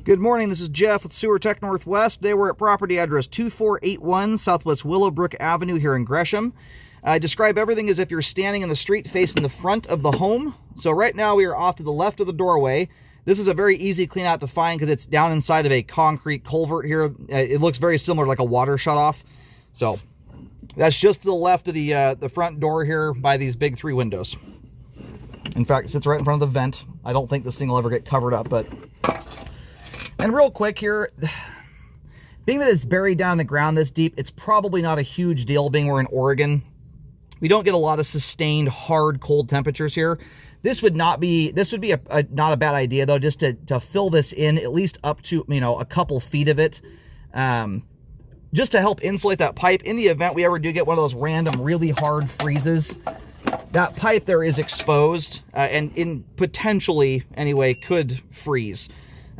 Good morning, this is Jeff with Sewer Tech Northwest. Today we're at property address 2481 Southwest Willowbrook Avenue here in Gresham. I describe everything as if you're standing in the street facing the front of the home. So right now we are off to the left of the doorway. This is a very easy clean out to find because it's down inside of a concrete culvert here. It looks very similar to like a water shutoff. So that's just to the left of the front door here by these big 3 windows. In fact, it sits right in front of the vent. I don't think this thing will ever get covered up, but... And real quick here, being that it's buried down in the ground this deep, it's probably not a huge deal being we're in Oregon. We don't get a lot of sustained, hard, cold temperatures here. This would be not a bad idea though, just to fill this in at least up to, a couple feet of it, just to help insulate that pipe in the event we ever do get one of those random really hard freezes. That pipe there is exposed and potentially anyway could freeze.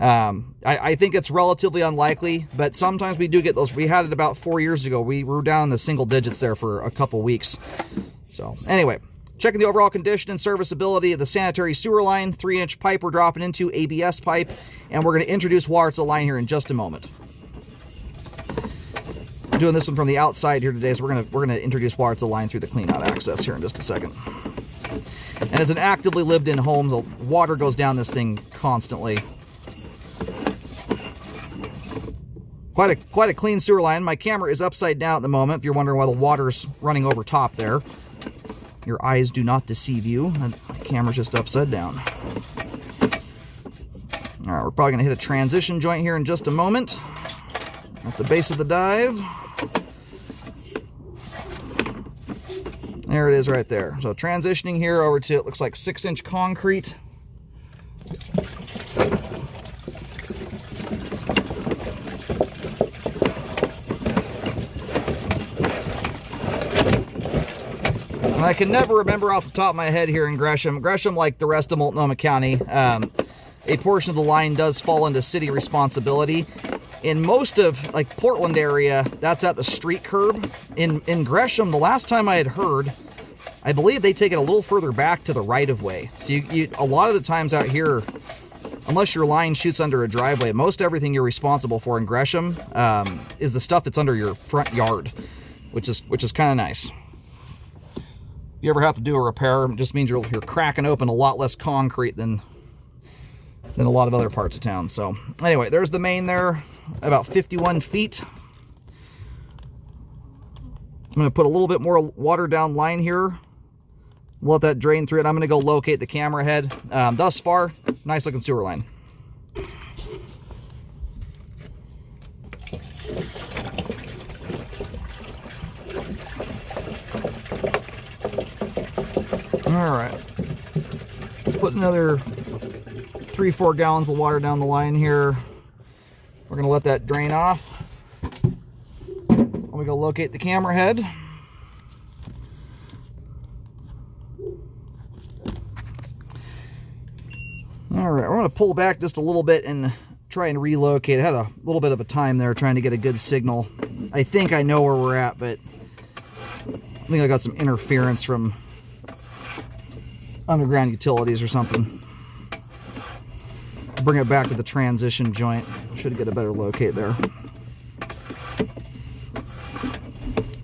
I think it's relatively unlikely, but sometimes we do get those. We had it about 4 years ago. We were down in the single digits there for a couple weeks. So anyway, checking the overall condition and serviceability of the sanitary sewer line. 3-inch pipe we're dropping into, ABS pipe, and we're going to introduce water to the line here in just a moment. We're doing this one from the outside here today, so we're gonna introduce water to the line through the cleanout access here in just a second. And it's an actively lived-in home. The water goes down this thing constantly. Quite a clean sewer line. My camera is upside down at the moment, if you're wondering why the water's running over top there. Your eyes do not deceive you. My camera's just upside down. All right, we're probably gonna hit a transition joint here in just a moment. At the base of the dive. There it is right there. So transitioning here over to, it looks like 6-inch concrete. And I can never remember off the top of my head here in Gresham, like the rest of Multnomah County, a portion of the line does fall into city responsibility. In most of, like, Portland area, that's at the street curb. In Gresham, the last time I had heard, I believe they take it a little further back to the right-of-way. So a lot of the times out here, unless your line shoots under a driveway, most everything you're responsible for in Gresham is the stuff that's under your front yard, which is kind of nice. If you ever have to do a repair, it just means you're cracking open a lot less concrete than a lot of other parts of town. So anyway, there's the main there, about 51 feet. I'm going to put a little bit more water down line here. Let that drain through it. I'm going to go locate the camera head. Thus far, nice looking sewer line. All right, put another 3-4 gallons of water down the line here. We're gonna let that drain off. Let me go locate the camera head. All right, we're gonna pull back just a little bit and try and relocate. I had a little bit of a time there trying to get a good signal. I think I know where we're at, but I think I got some interference from underground utilities or something. Bring it back to the transition joint. Should get a better locate there.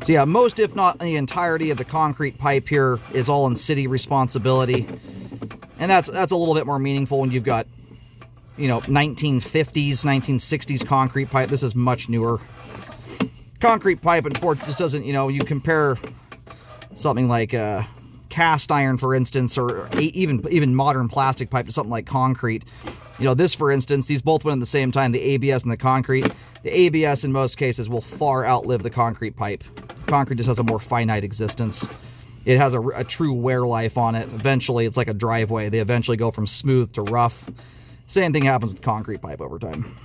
So yeah, most if not the entirety of the concrete pipe here is all in city responsibility. And that's a little bit more meaningful when you've got, 1950s, 1960s concrete pipe. This is much newer. Concrete pipe, unfortunately, just doesn't, you compare something like cast iron, for instance, or even modern plastic pipe to something like concrete. This, for instance, these both went at the same time, the ABS and the concrete. The ABS, in most cases, will far outlive the concrete pipe. Concrete just has a more finite existence. It has a true wear life on it. Eventually, it's like a driveway. They eventually go from smooth to rough. Same thing happens with concrete pipe over time.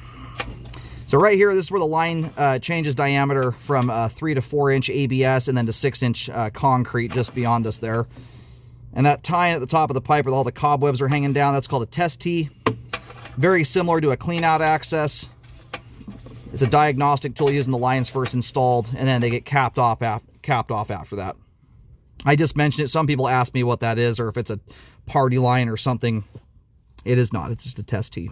So right here, this is where the line changes diameter from 3 to 4-inch ABS and then to 6-inch concrete just beyond us there. And that tie at the top of the pipe where all the cobwebs are hanging down, that's called a test tee. Very similar to a clean-out access. It's a diagnostic tool used when the line's first installed, and then they get capped off after that. I just mentioned it. Some people ask me what that is, or if it's a party line or something. It is not. It's just a test tee.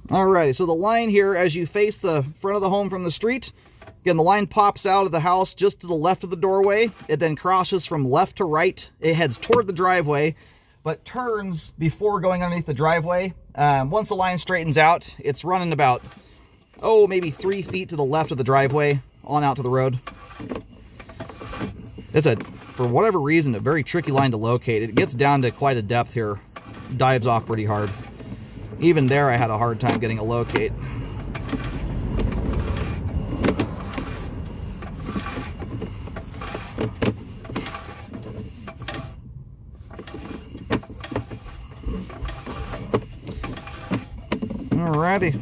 Alrighty, so the line here, as you face the front of the home from the street, again, the line pops out of the house just to the left of the doorway. It then crosses from left to right. It heads toward the driveway, but turns before going underneath the driveway. Once the line straightens out, it's running about, maybe 3 feet to the left of the driveway on out to the road. It's for whatever reason, a very tricky line to locate. It gets down to quite a depth here, dives off pretty hard. Even there, I had a hard time getting a locate. Alrighty.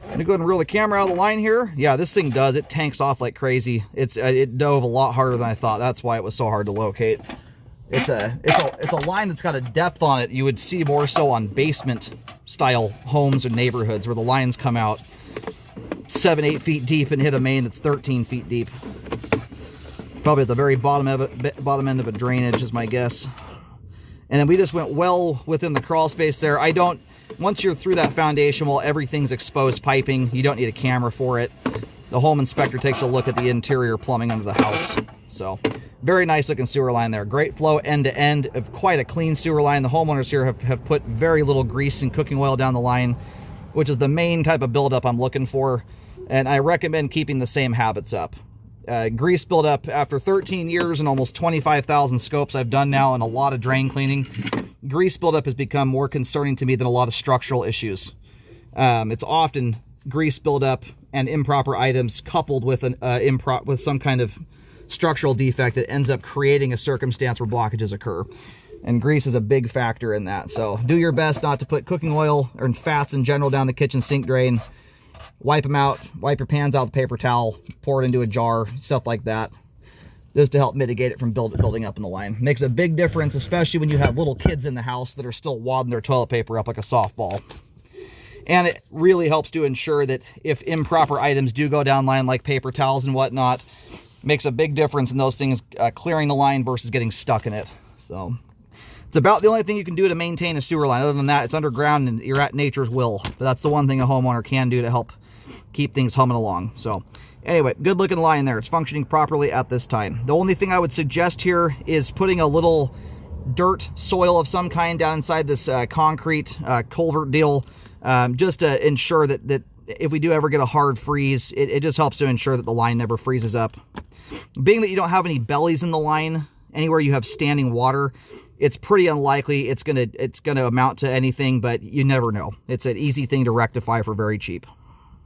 I'm gonna go ahead and reel the camera out of the line here. Yeah, this thing does. It tanks off like crazy. It dove a lot harder than I thought. That's why it was so hard to locate. It's a line that's got a depth on it you would see more so on basement style homes or neighborhoods where the lines come out 7-8 feet deep and hit a main that's 13 feet deep. Probably at the very bottom end of a drainage is my guess. And then we just went well within the crawl space there. Once you're through that foundation wall, everything's exposed piping. You don't need a camera for it. The home inspector takes a look at the interior plumbing under the house. So, very nice looking sewer line there. Great flow end to end of quite a clean sewer line. The homeowners here have put very little grease and cooking oil down the line, which is the main type of buildup I'm looking for. And I recommend keeping the same habits up. Grease buildup after 13 years and almost 25,000 scopes I've done now and a lot of drain cleaning. Grease buildup has become more concerning to me than a lot of structural issues. It's often grease buildup and improper items coupled with with some kind of structural defect that ends up creating a circumstance where blockages occur. And grease is a big factor in that. So do your best not to put cooking oil or fats in general down the kitchen sink drain. Wipe them out, wipe your pans out with a paper towel, pour it into a jar, stuff like that, just to help mitigate it from building up in the line. Makes a big difference, especially when you have little kids in the house that are still wadding their toilet paper up like a softball. And it really helps to ensure that if improper items do go down line, like paper towels and whatnot, makes a big difference in those things clearing the line versus getting stuck in it. So it's about the only thing you can do to maintain a sewer line. Other than that, it's underground and you're at nature's will. But that's the one thing a homeowner can do to help keep things humming along. So anyway, good looking line there. It's functioning properly at this time. The only thing I would suggest here is putting a little dirt, soil of some kind down inside this concrete culvert deal, just to ensure that if we do ever get a hard freeze, it just helps to ensure that the line never freezes up. Being that you don't have any bellies in the line, anywhere you have standing water, it's pretty unlikely it's gonna amount to anything, but you never know. It's an easy thing to rectify for very cheap.